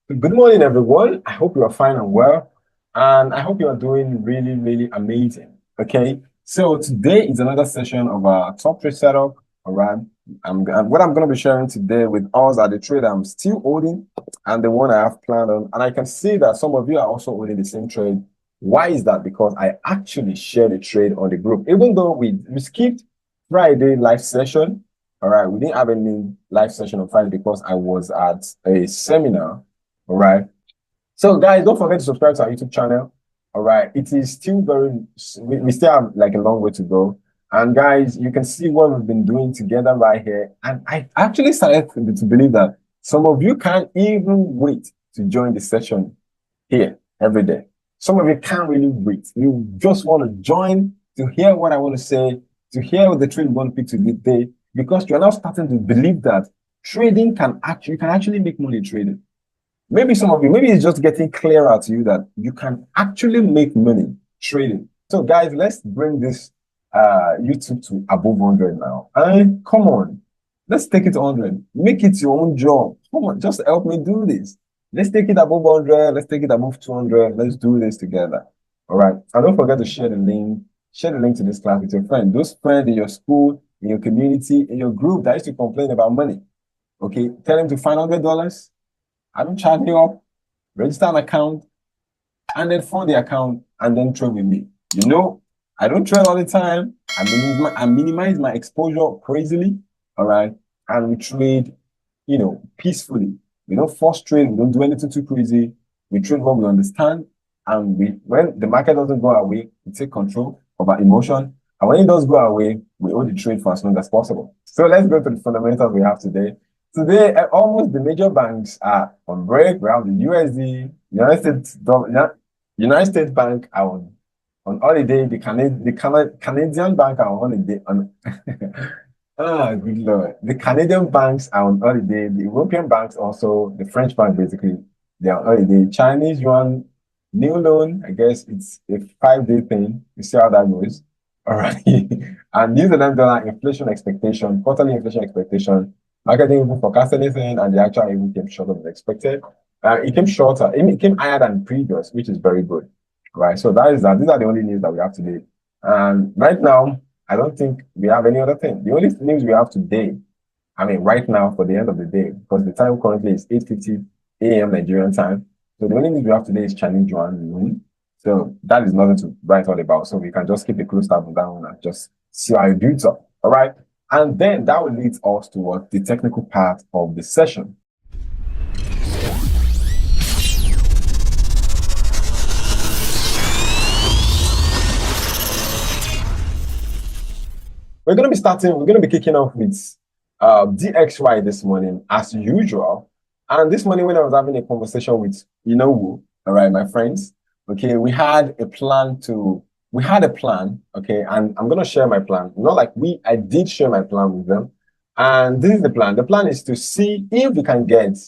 Good morning, everyone. I hope you are fine and well, and I hope you are doing really, really amazing. Okay, so today is another session of our top trade setup. All right, what I'm going to be sharing today with us are the trade I'm still holding and the one I have planned on. And I can see that some of you are also holding the same trade. Why is that? Because I actually shared the trade on the group, even though we skipped Friday live session. All right, we didn't have any live session on Friday because I was at a seminar. All right. So, guys, don't forget to subscribe to our YouTube channel. All right. It is still we still have like a long way to go. And, guys, you can see what we've been doing together right here. And I actually started to believe that some of you can't even wait to join the session here every day. Some of you can't really wait. You just want to join to hear what I want to say, to hear what the trade we want to pick today, because you're now starting to believe that you can actually make money trading. Maybe some of you, maybe it's just getting clearer to you that you can actually make money trading. So, guys, let's bring this YouTube to above 100 now. And come on, let's take it to 100. Make it your own job. Come on, just help me do this. Let's take it above 100. Let's take it above 200. Let's do this together. All right. And don't forget to share the link. Share the link to this class with your friend. Those friends in your school, in your community, in your group that used to complain about money. Okay. Tell them to find $100. I don't charge you up, register an account, and then fund the account and then trade with me. You know, I don't trade all the time. I minimize my exposure crazily. All right. And we trade, peacefully. We don't force trade. We don't do anything too crazy. We trade what we understand. And when the market doesn't go our way, we take control of our emotion. And when it does go our way, we hold the trade for as long as possible. So let's go to the fundamentals we have today. Today, almost the major banks are on break. We have the USD, United States Bank are on holiday. The Canadian Bank are on holiday. Good Lord. The Canadian banks are on holiday. The European banks also, the French bank basically, they are on holiday. Chinese yuan, new loan, I guess it's a 5-day thing. You see how that goes. All right. And New Zealand dollar inflation expectation, quarterly inflation expectation. Marketing even forecast anything, and the actual even came shorter than expected. It came shorter. It came higher than previous, which is very good, right? So that is that. These are the only news that we have today. And right now, I don't think we have any other thing. The only news we have today, I mean, right now for the end of the day, because the time currently is 8:50 a.m. Nigerian time. So the only news we have today is Chinese yuan. So that is nothing to write all about. So we can just keep a close tab on that one and just see how it builds up. All right. And then that will lead us towards the technical part of the session. We're going to be kicking off with DXY this morning, as usual. And this morning, when I was having a conversation with, who, all right, my friends, okay, we had a plan, okay, and I'm going to share my plan. Not like I did share my plan with them. And this is the plan. The plan is to see if we can get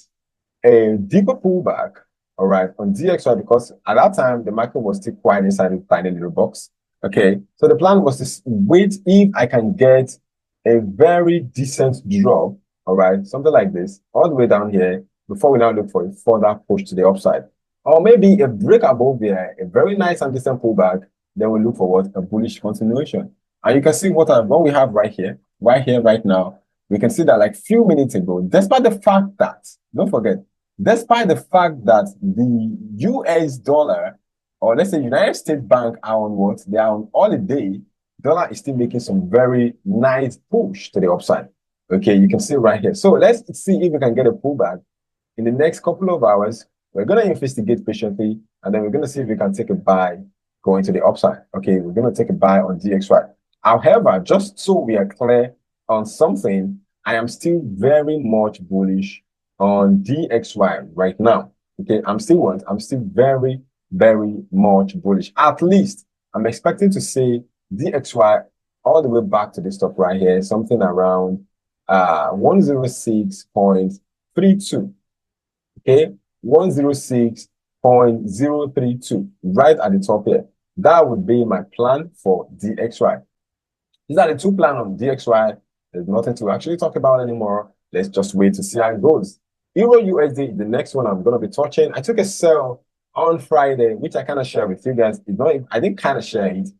a deeper pullback, all right, on DXY, because at that time, the market was still quite inside the tiny little box. Okay, so the plan was to wait if I can get a very decent drop, all right, something like this, all the way down here, before we now look for a further push to the upside. Or maybe a break above there, a very nice and decent pullback, then we look for what? A bullish continuation. And you can see what we have right here, right now. We can see that like few minutes ago, despite the fact that, don't forget, despite the fact that the US dollar, or let's say United States Bank are on what? They are on holiday. Dollar is still making some very nice push to the upside. Okay, you can see right here. So let's see if we can get a pullback in the next couple of hours. We're going to investigate patiently, and then we're going to see if we can take a buy going to the upside. Okay, we're going to take a buy on DXY. However, just so we are clear on something, I am still very much bullish on DXY right now. Okay, I'm still very, very much bullish. At least I'm expecting to see DXY all the way back to this top right here, something around 106.32. Okay, 106.032, right at the top here. That would be my plan for DXY. These are the two plans on DXY. There's nothing to actually talk about anymore. Let's just wait to see how it goes. Euro USD, the next one I'm going to be touching. I took a sell on Friday, which I kind of share with you guys. It's not, I didn't kind of share it.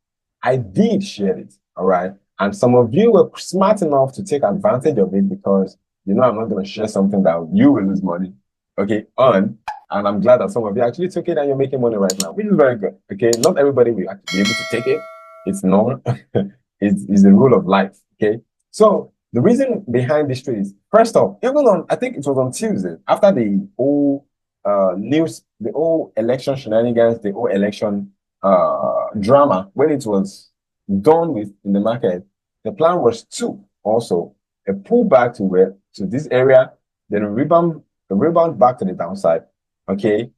I did share it. All right. And some of you were smart enough to take advantage of it because you know I'm not going to share something that you will lose money. Okay. On. And I'm glad that some of you actually took it and you're making money right now, which is very good. Okay. Not everybody will actually be able to take it. It's normal. it's the rule of life. Okay. So the reason behind this trade is, first off, even on, I think it was on Tuesday, after the whole news, the whole election shenanigans, the whole election drama, when it was done with in the market, the plan was to also a pullback to where to this area, then a rebound back to the downside, okay,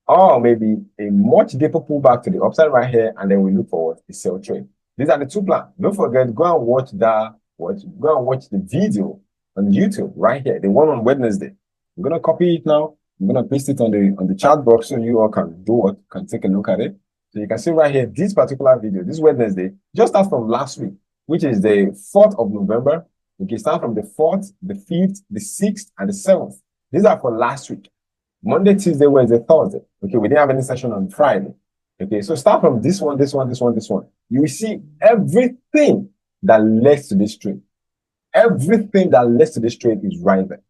or maybe a much deeper pullback to the upside right here, and then we look forward a sell trade. These are the two plans. Don't forget, go and watch that. Go and watch the video on YouTube right here, the one on Wednesday. I'm gonna copy it now. I'm gonna paste it on the chat box so you all can take a look at it. So you can see right here, this particular video, this Wednesday, just starts from last week, which is the 4th of November. We can start from the 4th, the 5th, the 6th, and the 7th. These are for last week. Monday, Tuesday, Wednesday, Thursday. Okay, we didn't have any session on Friday. Okay, so start from this one, this one, this one, this one. You will see everything that leads to this trade. Everything that leads to this trade is right there.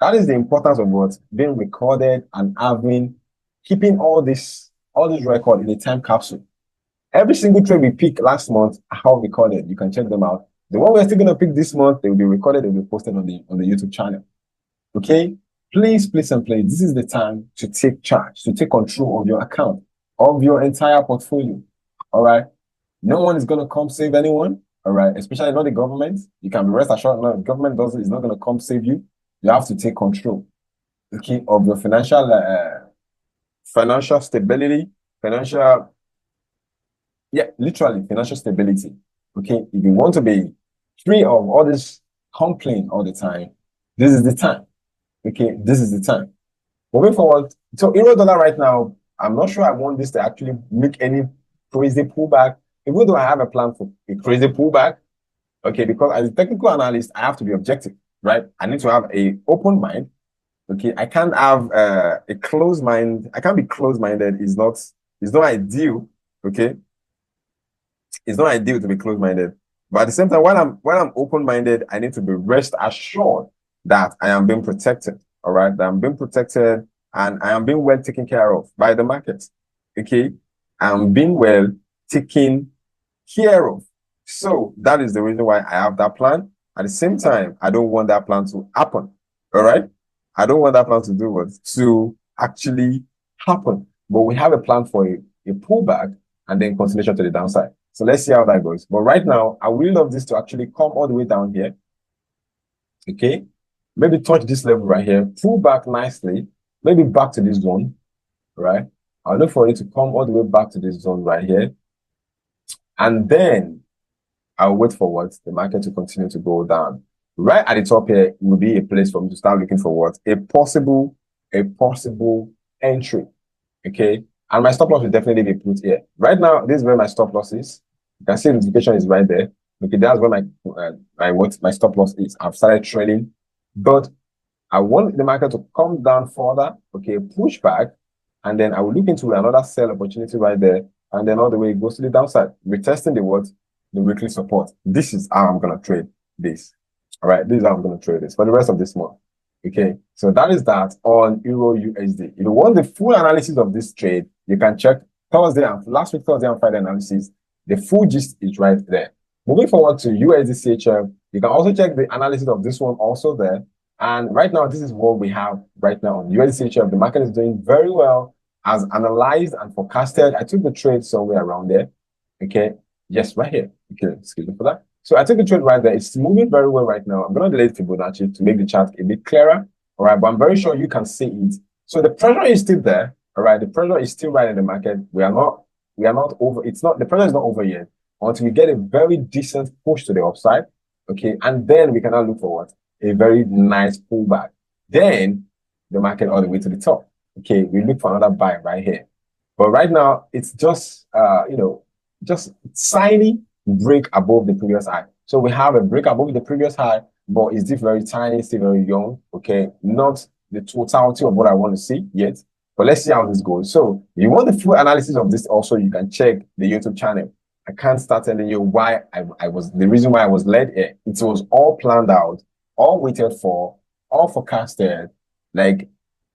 That is the importance of what's being recorded and keeping all this record in a time capsule. Every single trade we picked last month are recorded. You can check them out. The one we're still gonna pick this month, they will be recorded, they will be posted on the YouTube channel. Okay? Please, please, and please, this is the time to take charge, to take control of your account, of your entire portfolio. All right? No one is gonna come save anyone. All right, especially not the government. You can be rest assured, no, the government is not going to come save you. You have to take control, okay, of your financial stability, literally financial stability. Okay, if you want to be free of all this complaint all the time, this is the time. Okay, this is the time. Moving forward, so euro dollar right now, I'm not sure I want this to actually make any crazy pullback. Even though I have a plan for a crazy pullback, okay, because as a technical analyst, I have to be objective, right? I need to have a open mind. Okay, I can't have a closed mind. I can't be closed-minded. It's not ideal. Okay, it's not ideal to be closed-minded. But at the same time, when I'm open-minded, I need to be rest assured that I am being protected. All right, that I'm being protected and I am being well taken care of by the market. Okay, I'm being well taken care of. So that is the reason why I have that plan. At the same time, I don't want that plan to happen. All right. I don't want that plan to do what? To actually happen. But we have a plan for a pullback and then continuation to the downside. So let's see how that goes. But right now, I would love this to actually come all the way down here. Okay. Maybe touch this level right here, pull back nicely, maybe back to this zone. Right. I'll look for it to come all the way back to this zone right here. And then I'll wait for what? The market to continue to go down. Right at the top here will be a place for me to start looking for what? A possible entry. Okay. And my stop loss will definitely be put here. Right now, this is where my stop loss is. You can see the notification is right there. Okay, that's where my stop loss is. I've started trading, but I want the market to come down further. Okay, push back, and then I will look into another sell opportunity right there, and then all the way it goes to the downside, retesting the weekly support. This is how I'm gonna trade this. All right, this is how I'm gonna trade this for the rest of this month. Okay, so that is that on Euro USD. If you want the full analysis of this trade, you can check last week Thursday and Friday analysis. The full gist is right there. Moving forward to USD CHF, you can also check the analysis of this one also there. And right now, this is what we have right now on USD CHF. The market is doing very well as analyzed and forecasted. I took the trade somewhere around there. Okay, yes, right here. Okay, excuse me for that. So I took the trade right there. It's moving very well right now. I'm going to delete Fibonacci to make the chart a bit clearer. All right, but I'm very sure you can see it. So the pressure is still there. All right, the pressure is still right in the market. We are not over. The pressure is not over yet until we get a very decent push to the upside. Okay, and then we can now look for what? A very nice pullback. Then the market all the way to the top. Okay, we look for another buy right here. But right now, it's just, just tiny break above the previous high. So we have a break above the previous high, but it's still very tiny, still very young. Okay, not the totality of what I want to see yet, but let's see how this goes. So if you want the full analysis of this also, you can check the YouTube channel. I can't start telling you why I was, the reason why I was led here. It was all planned out, all waited for, all forecasted, like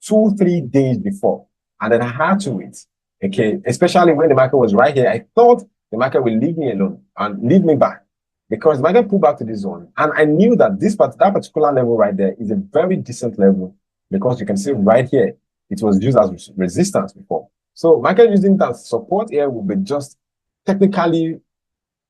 2-3 days before. And then I had to wait. Okay. Especially when the market was right here. I thought the market will leave me alone and leave me back because the market pulled back to this zone. And I knew that that particular level right there is a very decent level because you can see right here, it was used as resistance before. So market using that support here will be just technically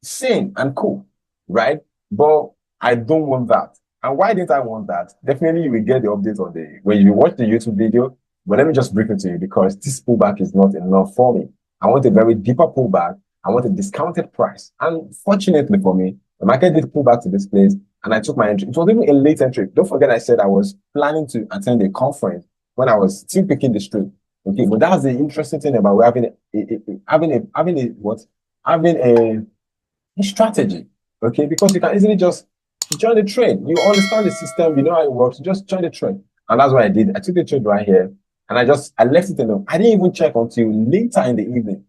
sane and cool, right? But I don't want that. And why didn't I want that? Definitely you will get the update on the when you watch the YouTube video. But let me just brief it to you because this pullback is not enough for me. I want a very deeper pullback. I want a discounted price. And fortunately for me, the market did pull back to this place and I took my entry. It was even a late entry. Don't forget I said I was planning to attend a conference when I was still picking the street. Okay, but that's the interesting thing about having a strategy. Okay, because you can easily just join the trade. You understand the system, you know how it works, just join the trade. And that's what I did. I took the trade right here and I left it alone. I didn't even check until later in the evening.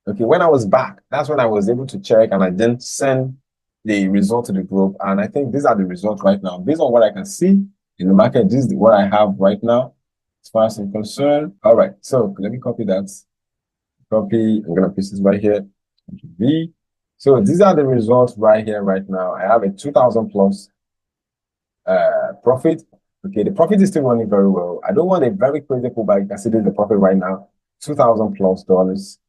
Okay, when I was back, that's when I was able to check and I then send the result to the group. And I think these are the results right now. Based on what I can see in the market, this is what I have right now as far as I'm concerned. All right, so let me copy that. Copy, I'm going to paste this right here. V. So these are the results right here, right now. I have a 2,000 plus profit. Okay, the profit is still running very well. I don't want a very crazy pullback. You can see the profit right now, $2,000 plus.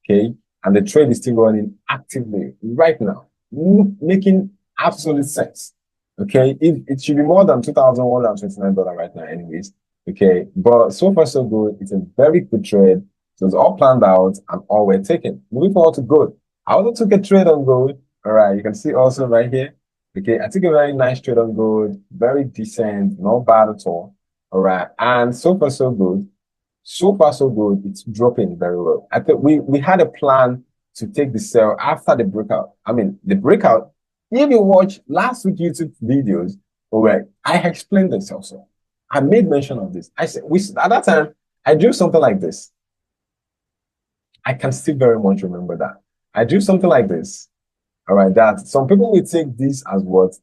Okay, and the trade is still running actively right now, making absolute sense. Okay, it should be more than $2,129 right now, anyways. Okay, but so far so good. It's a very good trade. So it's all planned out and all we're taking. Moving forward to gold. I also took a trade on gold. All right, you can see also right here. Okay, I took a very nice trade on gold, very decent, not bad at all. All right, and so far so good. So far so good. It's dropping very well. I think we had a plan to take the sell after the breakout. I mean, the breakout. If you watch last week YouTube videos, all right, I explained this also. I made mention of this. I said at that time I drew something like this. I can still very much remember that. I drew something like this. All right, that some people will take this as what?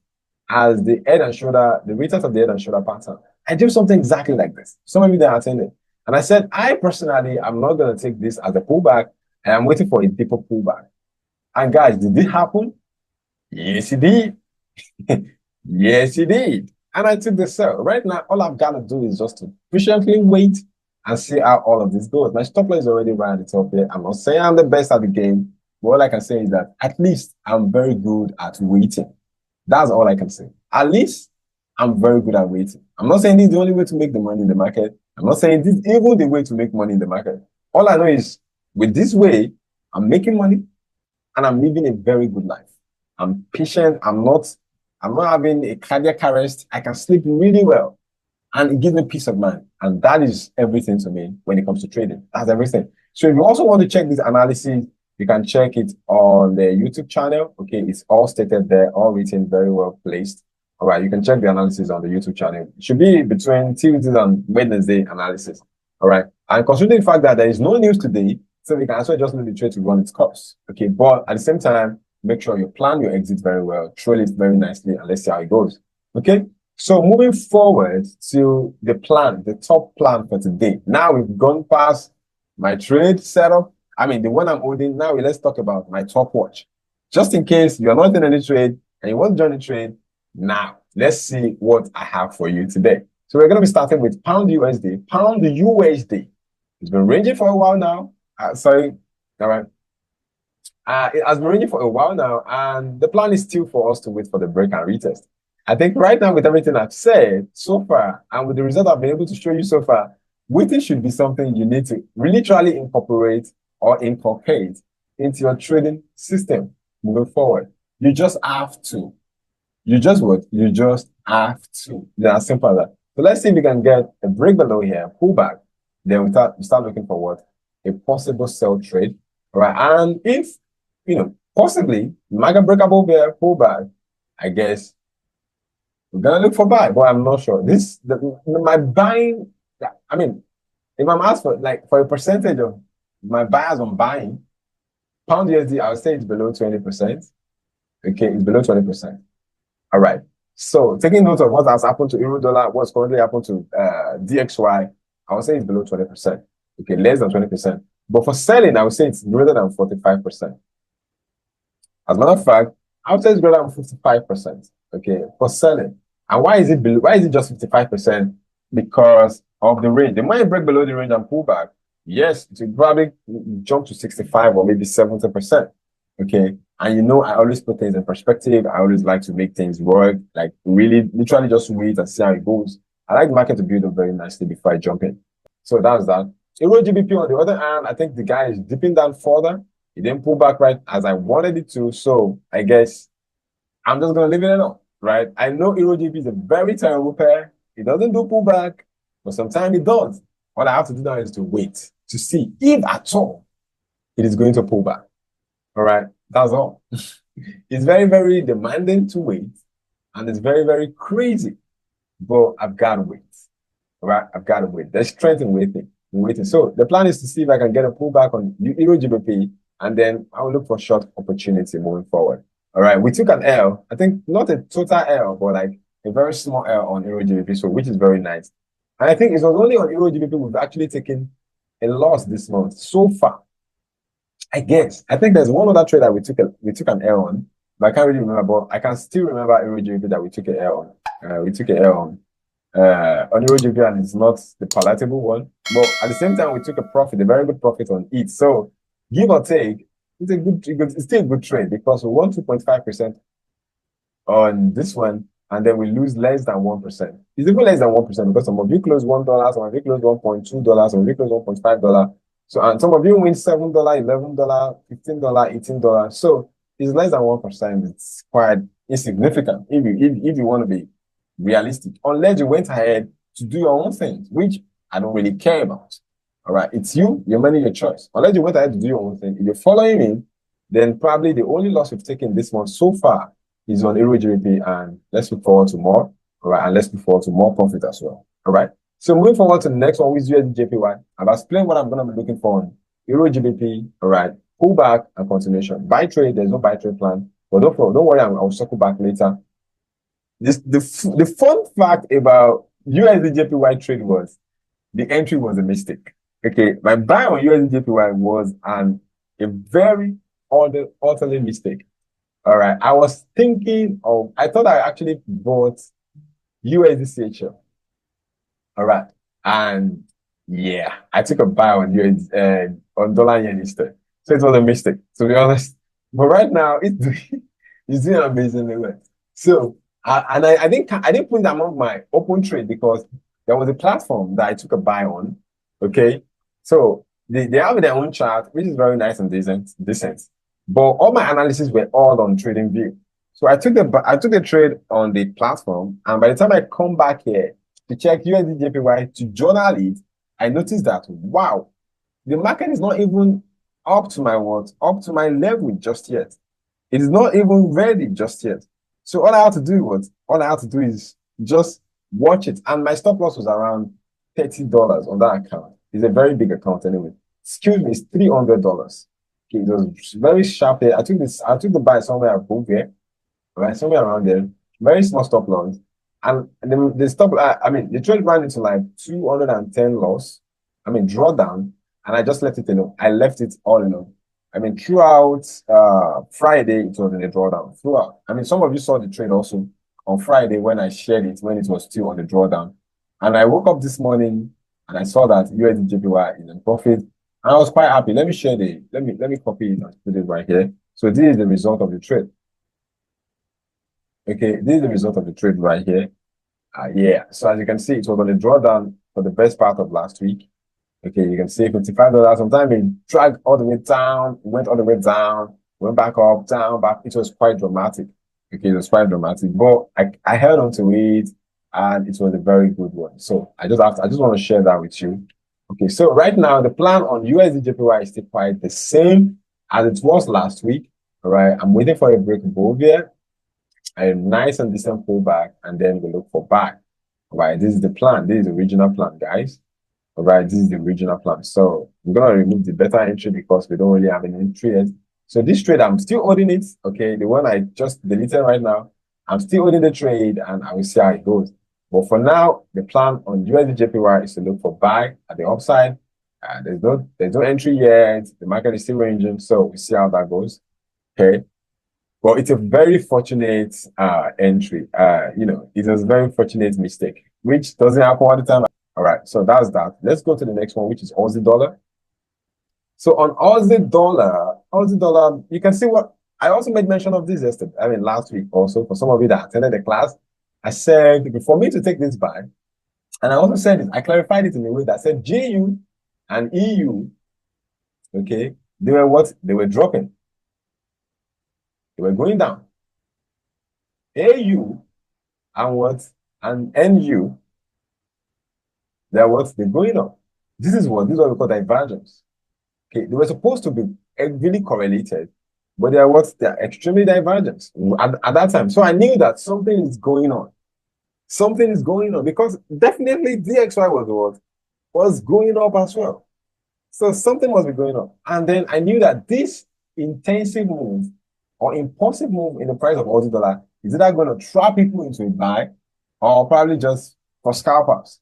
As the head and shoulder, the retest of the head and shoulder pattern. I drew something exactly like this. Some of you that attended. And I said, I personally, I'm not going to take this as a pullback, and I'm waiting for a deeper pullback. And guys, did it happen? Yes, it did. Yes, it did. And I took the sell. Right now, all I've got to do is just to patiently wait and see how all of this goes. My stop loss is already right at the top here. I'm not saying I'm the best at the game, but all I can say is that at least I'm very good at waiting. That's all I can say. At least I'm very good at waiting. I'm not saying this is the only way to make the money in the market. I'm not saying this is even the way to make money in the market. All I know is with this way, I'm making money and I'm living a very good life. I'm patient. I'm not having a cardiac arrest. I can sleep really well. And it gives me peace of mind. And that is everything to me when it comes to trading. That's everything. So if you also want to check this analysis, you can check it on the YouTube channel. Okay, it's all stated there, all written, very well placed. All right, you can check the analysis on the YouTube channel. It should be between Tuesday and Wednesday analysis. All right. And considering the fact that there is no news today, so we can also just leave the trade to run its course. Okay, but at the same time, make sure you plan your exit very well, trail it very nicely, and let's see how it goes. Okay. So moving forward to the plan, the top plan for today. Now we've gone past my trade setup. I mean, the one I'm holding. Now let's talk about my top watch. Just in case you're not in any trade and you want to join the trade, now let's see what I have for you today. So we're going to be starting with pound USD. Pound USD. It's been ranging for a while now. Sorry. All right. It has been ranging for a while now, and the plan is still for us to wait for the break and retest. I think right now, with everything I've said so far, and with the result I've been able to show you so far, waiting should be something you need to really try to incorporate or inculcate into your trading system moving forward. You just have to. You just what? You just have to. Yeah, as simple as that. So let's see if we can get a break below here, pull back. Then we start looking for what? A possible sell trade. All right. And if, possibly, market break above here, pull back, I guess we're gonna look for buy, but I'm not sure. My buying Yeah, I mean, if I'm asked for like for a percentage of my buyers on buying pound USD, I would say it's below 20%. Okay, it's below 20%. All right. So taking note of what has happened to euro dollar, what's currently happened to DXY, I would say it's below 20%. Okay, less than 20%. But for selling, I would say it's greater than 45%. As a matter of fact, I would say it's greater than 55%. Okay, for selling. And why is it below, why is it just 55%? Because of the range. They might break below the range and pull back. Yes, it will probably jump to 65 or maybe 70%. Okay. And you know, I always put things in perspective. I always like to make things work, like really literally just wait and see how it goes. I like the market to build up very nicely before I jump in. So that's that. Euro GBP on the other hand, I think the guy is dipping down further. It didn't pull back right as I wanted it to. So I guess I'm just going to leave it alone, right? I know Euro GBP is a very terrible pair. It doesn't do pullback, but sometimes it does. All I have to do now is to wait to see if at all it is going to pull back. All right. That's all. It's very, very demanding to wait. And it's very, very crazy. But I've got to wait. All right. I've got to wait. There's strength in waiting. So the plan is to see if I can get a pullback on Euro GBP, and then I'll look for short opportunity moving forward. All right. We took an L. I think not a total L, but like a very small L on Euro GBP, so which is very nice. And I think it was only on Euro GBP we've actually taken a loss this month so far. I guess. I think there's one other trade that we took an L on, but I can't really remember. But I can still remember Euro GBP that we took an L on. We took an L on Euro GBP, and it's not the palatable one. But at the same time, we took a very good profit on it. So give or take, it's still a good trade because we won 2.5% on this one, and then we lose less than 1%. It's even less than 1% because some of you close $1, some of you close $1.2, some of you close $1.5. So, and some of you win $7, $11, $15, $18. So it's less than 1%. It's quite insignificant if you want to be realistic, unless you went ahead to do your own things, which I don't really care about. All right, it's you, your money, your choice. Unless you went ahead to do your own thing, if you're following me, then probably the only loss we've taken this month so far is on Euro GBP, and let's look forward to more. All right, and let's look forward to more profit as well. All right. So moving forward to the next one, which is USD I've explained what I'm going to be looking for on Euro GBP. All right, pullback and continuation. Buy trade, there's no buy trade plan, but don't worry, I'll circle back later. The fun fact about USD trade was the entry was a mistake. Okay, my buy on USD was a very utterly mistake. All right, I thought I actually bought USD. All right, and yeah, I took a buy on on dollar yen instead. So it was a mistake, to be honest. But right now, it's doing amazingly well. So I didn't put it among my open trade because there was a platform that I took a buy on. Okay, so they have their own chart, which is very nice and decent. But all my analysis were all on TradingView. So I took the trade on the platform, and by the time I come back here to check USD to journal it, I noticed that wow, the market is not even up to my level just yet. It is not even ready just yet. So all I had to do is just watch it. And my stop loss was around $30 on that account. It's a very big account anyway. Excuse me, it's $300. Okay, it was very sharp here. I took the buy somewhere above here, right? Somewhere around there. Very small stop loss. And the trade ran into like 210 loss. Drawdown. And I just left it alone. I left it all alone. Throughout Friday, it was in a drawdown. Throughout. Some of you saw the trade also on Friday when I shared it, when it was still on the drawdown. And I woke up this morning and I saw that USD is in profit. And I was quite happy. Let me copy it and put it right here. So this is the result of the trade. Okay, this is the result of the trade right here. Yeah, so as you can see, it was on the drawdown for the best part of last week. Okay, you can see $55. Sometimes it dragged all the way down, went all the way down, went back up, down, back. It was quite dramatic. Okay, it was quite dramatic, but I held on to it, and it was a very good one. So I just want to share that with you. Okay, so right now the plan on USD is still quite the same as it was last week. All right, I'm waiting for a break above here, a nice and decent pullback, and then we look for back. All right, this is the plan. This is the original plan, guys. All right, this is the original plan. So we're gonna remove the beta entry because we don't really have any entry yet. So this trade, I'm still holding it. Okay, the one I just deleted right now, I'm still holding the trade, and I will see how it goes. But for now, the plan on USD is to look for buy at the upside. There's no entry yet. The market is still ranging, so we'll see how that goes. Okay. Well, it's a very fortunate entry. It was a very fortunate mistake, which doesn't happen all the time. All right, so that's that. Let's go to the next one, which is Aussie dollar. So on Aussie dollar, you can see what I also made mention of this yesterday. I mean, last week also, for some of you that attended the class, I said for me to take this buy, and I also said it, I clarified it in a way that said GU and EU, okay, they were what? They were dropping. They were going down. AU and what? And NU, they're what? They're going up. This is what we call divergence. Okay, they were supposed to be really correlated, but they're what? They're extremely divergent at that time. So I knew that something is going on. Something is going on because definitely DXY was what? Was going up as well. So something must be going on. And then I knew that this intensive move or impulsive move in the price of Aussie dollar is either going to trap people into a buy or probably just for scalpers.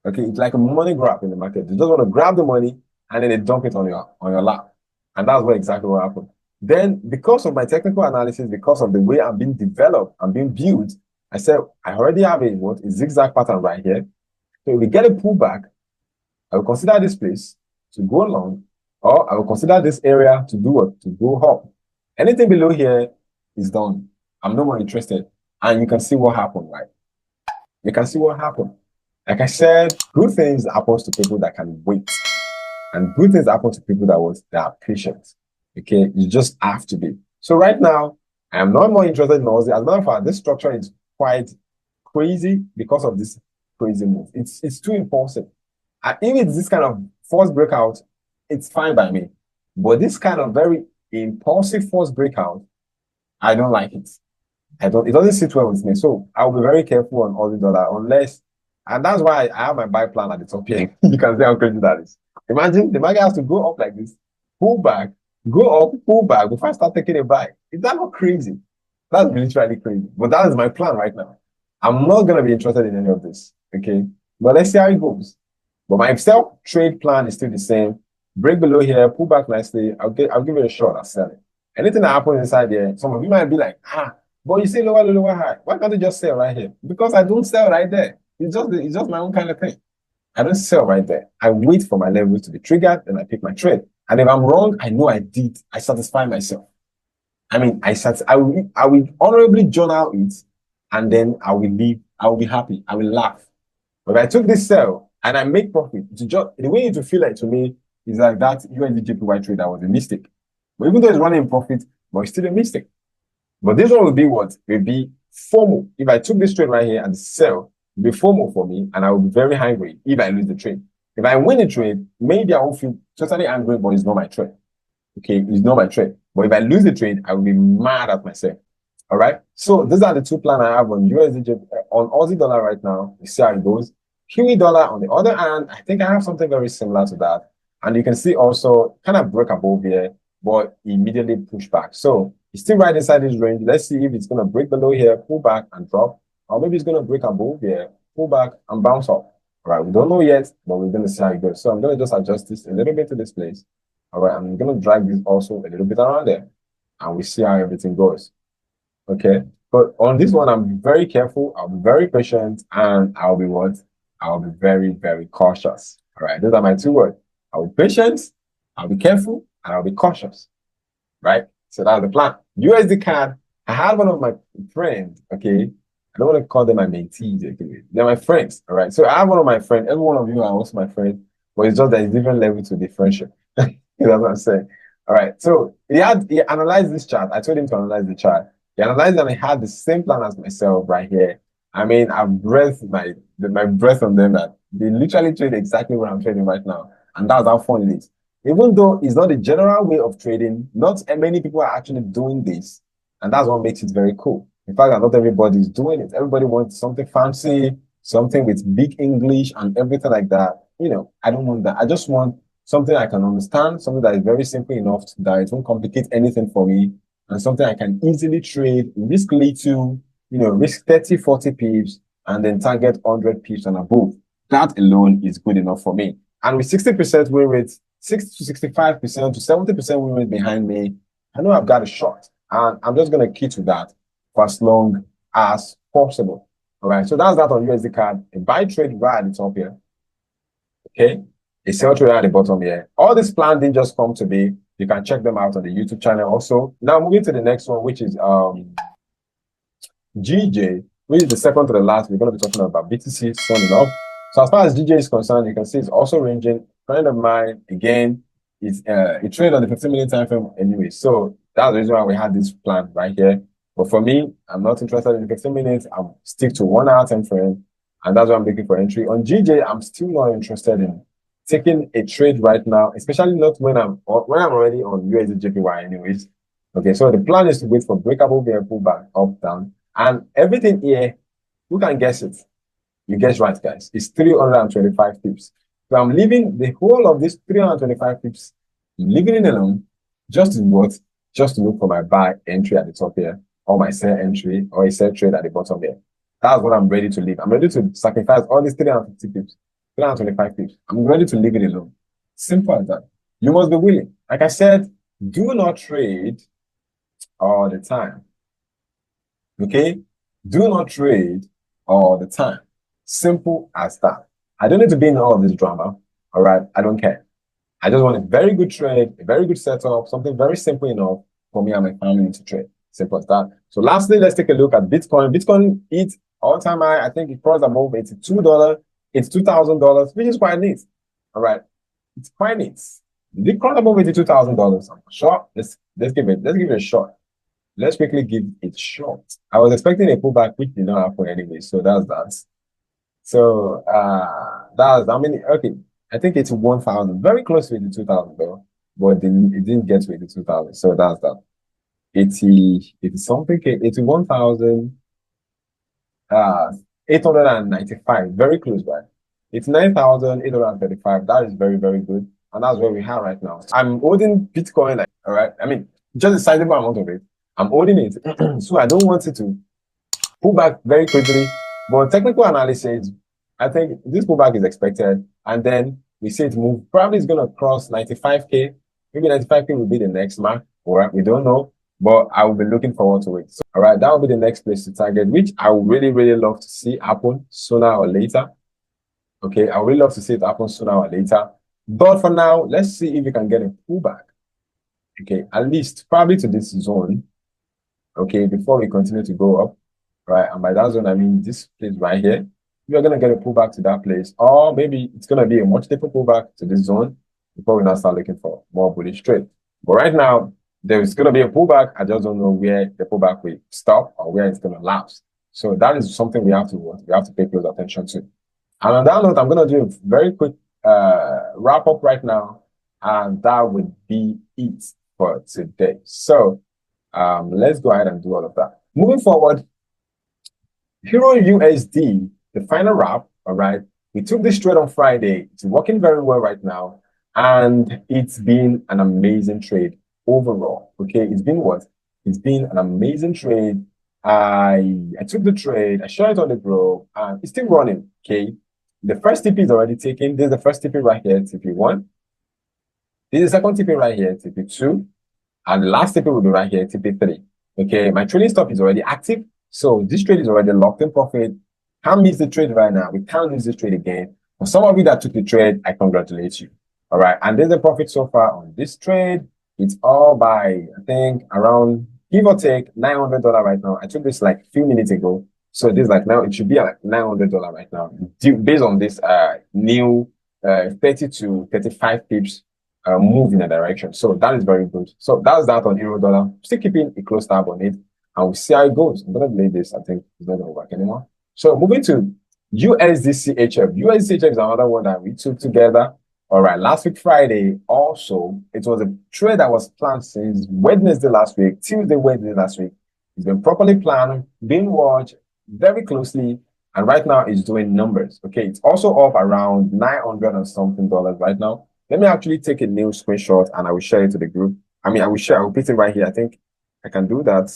Okay, it's like a money grab in the market. They just want to grab the money and then they dump it on your lap. And that's what exactly what happened. Then, because of my technical analysis, because of the way I'm being developed, I'm being built, I said, I already have a zigzag pattern right here. So if we get a pullback, I will consider this place to go long, or I will consider this area to do what? To go up. Anything below here is done. I'm no more interested. And you can see what happened, right? You can see what happened. Like I said, good things happen to people that can wait. And good things happen to people that are patient. Okay, you just have to be. So right now, I am not more interested in Aussie. As a matter of fact, this structure is quite crazy because of this crazy move. It's too impulsive. If it's this kind of force breakout, it's fine by me. But this kind of very impulsive force breakout, I don't like it. It doesn't sit well with me. So I'll be very careful on Aussie dollar and that's why I have my buy plan at the top here. You can see how crazy that is. Imagine the market has to go up like this, pull back, go up, pull back before I start taking a buy. Is that not crazy? That's literally crazy. But that is my plan right now. I'm not going to be interested in any of this. Okay. But let's see how it goes. But my self trade plan is still the same. Break below here, pull back nicely. I'll give it a shot at selling. Anything that happens inside there, some of you might be like, but you say lower high. Why can't you just sell right here? Because I don't sell right there. It's just my own kind of thing. I don't sell right there. I wait for my levels to be triggered, then I pick my trade. And if I'm wrong, I know I satisfy myself. I mean, I will honorably journal it, and then I will leave. I will be happy. I will laugh. But if I took this sell and I make profit, the way it will feel like to me is like that USD trade that was a mistake. But even though it's running in profit, but it's still a mistake. But this one will be what? It will be FOMO. If I took this trade right here and sell, it will be FOMO for me, and I will be very angry if I lose the trade. If I win the trade, maybe I won't feel totally angry, but it's not my trade. Okay, it's not my trade. But if I lose the trade, I will be mad at myself. All right. So these are the two plans I have on on Aussie dollar right now. You see how it goes. Kiwi dollar on the other hand, I think I have something very similar to that. And you can see also kind of break above here, but immediately push back. So it's still right inside this range. Let's see if it's going to break below here, pull back and drop. Or maybe it's going to break above here, pull back and bounce up. All right. We don't know yet, but we're going to see how it goes. So I'm going to just adjust this a little bit to this place. All right. I'm going to drag this also a little bit around there. And we see how everything goes. Okay. But on this one, I'm very careful. I'll be very patient. And I'll be what? I'll be very, very cautious. All right. Those are my two words. I'll be patient, I'll be careful, and I'll be cautious. Right? So that's the plan. USD card, I had one of my friends, okay? I don't want to call them my mentees, okay? They're my friends, all right? So I have one of my friends. Every one of you are also my friend, but it's just that it's different level to the friendship. That's what I'm saying. All right. So he analyzed this chart. I told him to analyze the chart. He analyzed and he had the same plan as myself right here. I mean, I've breathed my breath on them that they literally trade exactly what I'm trading right now. And that's how fun it is. Even though it's not the general way of trading, not many people are actually doing this. And that's what makes it very cool. In fact, not everybody is doing it. Everybody wants something fancy, something with big English and everything like that. I don't want that. I just want something I can understand, something that is very simple enough that it won't complicate anything for me, and something I can easily trade, risk little, risk 30, 40 pips, and then target 100 pips and above. That alone is good enough for me. And with 60% win rate, 60 to 65% to 70% win rate behind me, I know I've got a shot. And I'm just going to key to that for as long as possible. All right. So that's that on USD card. A buy trade right at the top here. Okay. A sell trade at the bottom here. All this plan didn't just come to be. You can check them out on the YouTube channel also. Now moving to the next one, which is GJ, which is the second to the last. We're going to be talking about BTC soon enough. So as far as GJ is concerned, you can see it's also ranging. Friend of mine, again, it traded on the 15-minute time frame anyway. So that's the reason why we had this plan right here. But for me, I'm not interested in 15 minutes. I'm stick to 1 hour time frame. And that's why I'm looking for entry. On GJ, I'm still not interested in taking a trade right now, especially not when I'm already on USD anyways. Okay, so the plan is to wait for breakable bear pullback up, down. And everything here, who can guess it? You guess right, guys. It's 325 pips. So I'm leaving the whole of this 325 pips, leaving it alone, just to what? Just to look for my buy entry at the top here, or my sell entry, or a sell trade at the bottom here. That's what I'm ready to leave. I'm ready to sacrifice all these 350 pips, 325 pips. I'm ready to leave it alone. Simple as that. You must be willing. Like I said, do not trade all the time. Okay? Do not trade all the time. Simple as that. I don't need to be in all of this drama. All right? I don't care. I just want a very good trade, a very good setup, something very simple enough for me and my family to trade. Simple as that. So lastly, let's take a look at Bitcoin. Bitcoin hit all-time high. I think it crossed above $82. It's $2,000, which is quite neat. All right. It's quite neat. It crossed above $82,000. I'm sure. Let's give it a shot. Let's quickly give it a shot. I was expecting a pullback, which did not happen anyway. So that's that. So okay. I think it's 1,000, very close to 82,000 though, but it didn't get to 82,000. So that's that. 80 something, 81,000, 895, very close by. It's 9,835. That is very, very good. And that's where we are right now. I'm holding Bitcoin, all right. I mean, just a sizable amount of it. I'm holding it. So I don't want it to pull back very quickly. But technical analysis, I think this pullback is expected. And then we see it move. Probably it's going to cross 95K. Maybe 95K will be the next mark. All right. We don't know. But I will be looking forward to it. So, all right. That will be the next place to target, which I would really, really love to see happen sooner or later. Okay. I would really love to see it happen sooner or later. But for now, let's see if we can get a pullback. Okay. At least probably to this zone. Okay. Before we continue to go up. Right, and by that zone, I mean this place right here. You're going to get a pullback to that place, or maybe it's going to be a much deeper pullback to this zone before we now start looking for more bullish trade. But right now, there's going to be a pullback. I just don't know where the pullback will stop or where it's going to lapse. So that is something we have to pay close attention to. And on that note, I'm going to do a very quick wrap up right now, and that would be it for today. So let's go ahead and do all of that. Moving forward, Euro USD, the final wrap, all right? We took this trade on Friday. It's working very well right now. And it's been an amazing trade overall, okay? It's been what? It's been an amazing trade. I took the trade, I shared it on the group, and it's still running, okay? The first TP is already taken. This is the first TP right here, TP1. This is the second TP right here, TP2. And the last TP will be right here, TP3. Okay, my trading stop is already active. So this trade is already locked in profit. Can't miss the trade right now. We can't lose this trade again. For some of you that took the trade, I congratulate you. All right. And there's a profit so far on this trade. It's all by, I think, around, give or take, $900 right now. I took this like a few minutes ago. So this like now, it should be like $900 right now. Based on this new 30 to 35 pips move in a direction. So that is very good. So that's that on euro dollar. Still keeping a close tab on it. And we'll see how it goes. I'm going to delay this. I think it's not going to work anymore. So moving to USDCHF. USDCHF is another one that we took together. All right. Last week, Friday, also, it was a trade that was planned since Wednesday last week, Tuesday, Wednesday last week. It's been properly planned, being watched very closely. And right now it's doing numbers. Okay, it's also up around 900 and something dollars right now. Let me actually take a new screenshot and I will share it to the group. I mean, I will put it right here. I think I can do that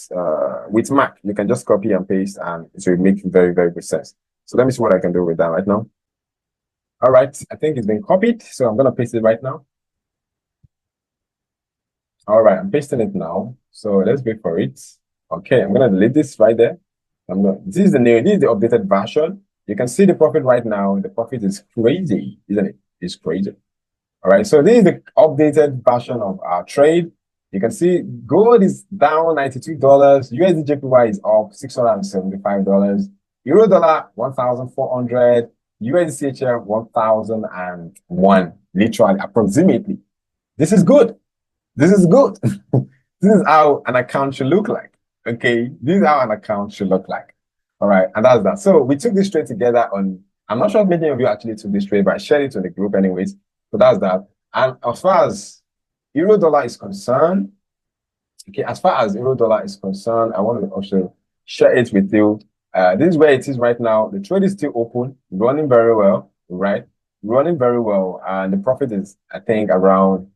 with Mac. You can just copy and paste and it will make very, very good sense. So let me see what I can do with that right now. All right, I think it's been copied. So I'm going to paste it right now. All right, I'm pasting it now. So let's wait for it. Okay, I'm going to delete this right there. This is the updated version. You can see the profit right now. The profit is crazy, isn't it? It's crazy. All right, so this is the updated version of our trade. You can see gold is down $92. USD JPY is up $675. Euro dollar 1,400. USD CHF 1,001. Literally, approximately. This is good. This is good. This is how an account should look like. Okay, this is how an account should look like. All right, and that's that. So we took this trade together on. I'm not sure if many of you actually took this trade, but I shared it to the group anyways. So that's that. And as far as euro dollar is concerned, okay, as far as euro dollar is concerned, I want to also share it with you. This is where it is right now. The trade is still open, running very well, right? Running very well, and the profit is, I think, around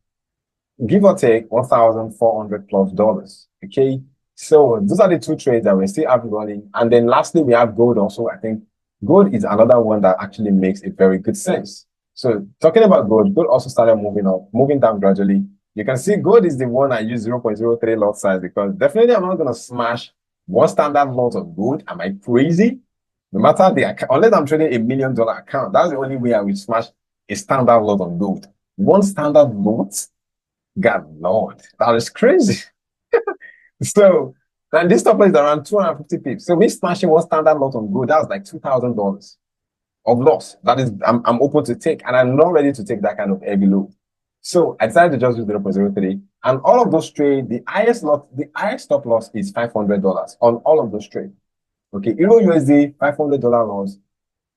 give or take 1,400 plus dollars. Okay. So those are the two trades that we still have running. And then lastly, we have gold also. I think gold is another one that actually makes a very good sense. So talking about gold, gold also started moving up, moving down gradually. You can see gold is the one I use 0.03 lot size because definitely I'm not going to smash one standard lot of gold. Am I crazy? No matter the account, unless I'm trading $1 million account, that's the only way I will smash a standard lot of gold. One standard lot, God Lord, that is crazy. So, and this top is around 250 pips. So me smashing one standard lot on gold, that's like $2,000 of loss. That is, I'm open to take, and I'm not ready to take that kind of heavy load. So I decided to just use 0.03. And all of those trades, the highest stop loss is $500 on all of those trades. Okay, Euro USD, $500 loss.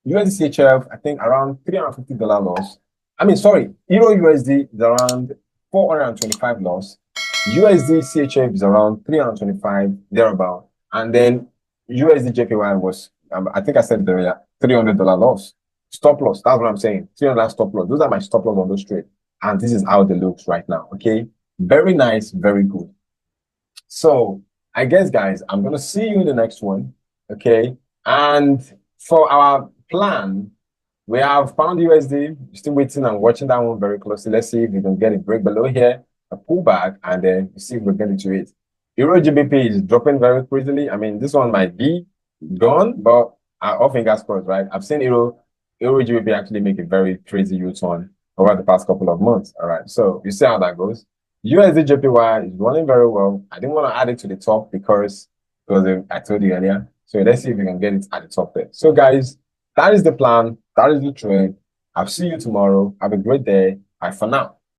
USD CHF, I think around $350 loss. I mean, sorry, Euro USD is around 425 loss. USD CHF is around 325, thereabout. And then USD JPY was, I think I said it earlier, $300 loss. Stop loss, that's what I'm saying. $300 stop loss. Those are my stop loss on those trades. And this is how they looks right now, okay? Very nice, very good. So I guess, guys, I'm going to see you in the next one, okay? And for our plan, we have pound USD, still waiting and watching that one very closely. Let's see if we can get a break below here, a pullback, and then see if we get into it. Euro GBP is dropping very crazily. I mean, this one might be gone, but all fingers crossed, right? I've seen Euro GBP actually make a very crazy U-turn over the past couple of months. All right, so you see how that goes. USD JPY is running very well. I didn't want to add it to the top because I told you earlier. So let's see if we can get it at the top there. So guys, that is the plan. That is the trade. I'll see you tomorrow. Have a great day. Bye for now.